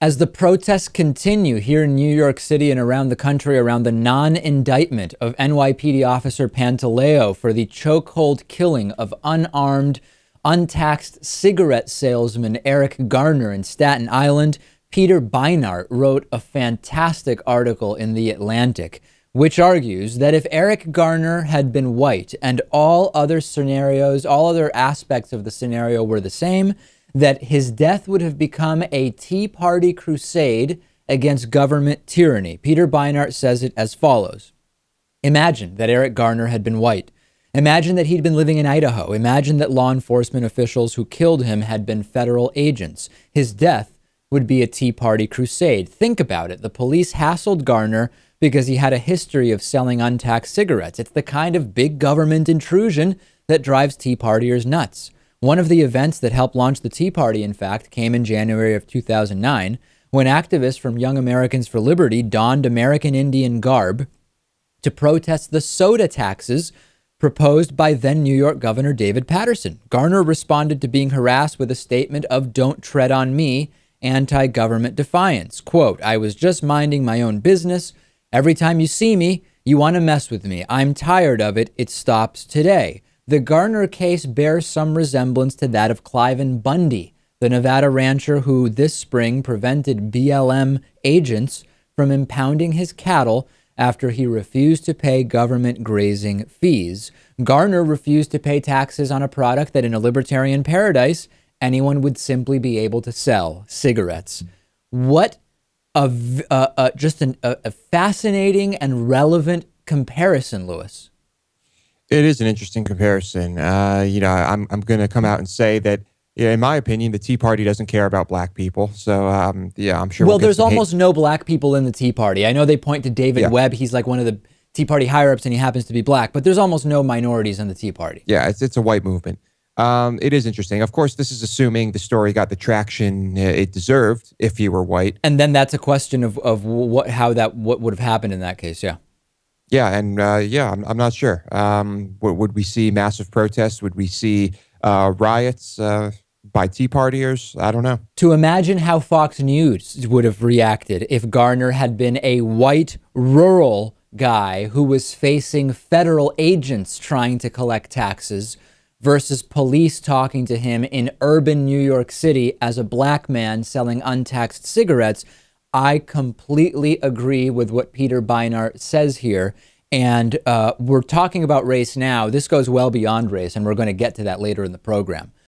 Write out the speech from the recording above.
As the protests continue here in New York City and around the country around the non-indictment of NYPD officer Pantaleo for the chokehold killing of unarmed, untaxed cigarette salesman Eric Garner in Staten Island, Peter Beinart wrote a fantastic article in The Atlantic, which argues that if Eric Garner had been white and all other scenarios, all other aspects of the scenario were the same, that his death would have become a Tea Party crusade against government tyranny. Peter Beinart says it as follows. Imagine that Eric Garner had been white. Imagine that he'd been living in Idaho. Imagine that law enforcement officials who killed him had been federal agents. His death would be a Tea Party crusade. Think about it. The police hassled Garner because he had a history of selling untaxed cigarettes. It's the kind of big government intrusion that drives Tea Partiers nuts. One of the events that helped launch the Tea Party, in fact, came in January of 2009, when activists from Young Americans for Liberty donned American Indian garb to protest the soda taxes proposed by then New York Governor David Paterson. Garner responded to being harassed with a statement of "Don't tread on me," anti-government defiance. Quote, "I was just minding my own business. Every time you see me, you want to mess with me. I'm tired of it. It stops today." The Garner case bears some resemblance to that of Cliven Bundy, the Nevada rancher who this spring prevented BLM agents from impounding his cattle after he refused to pay government grazing fees. Garner refused to pay taxes on a product that in a libertarian paradise, anyone would simply be able to sell: cigarettes. What just a fascinating and relevant comparison, Lewis. It is an interesting comparison. I'm going to come out and say that, in my opinion, the Tea Party doesn't care about black people. So, I'm sure. Well, there's almost no black people in the Tea Party. I know they point to David Webb. He's like one of the Tea Party higher-ups, and he happens to be black. But there's almost no minorities in the Tea Party. Yeah, it's a white movement. It is interesting. Of course, this is assuming the story got the traction it deserved if he were white. And then that's a question of what would have happened in that case. Yeah. Yeah, and I'm not sure. Would we see massive protests? Would we see riots by Tea Partiers? I don't know. To imagine how Fox News would have reacted if Garner had been a white rural guy who was facing federal agents trying to collect taxes versus police talking to him in urban New York City as a black man selling untaxed cigarettes. I completely agree with what Peter Beinart says here. And we're talking about race now. This goes well beyond race, and we're going to get to that later in the program.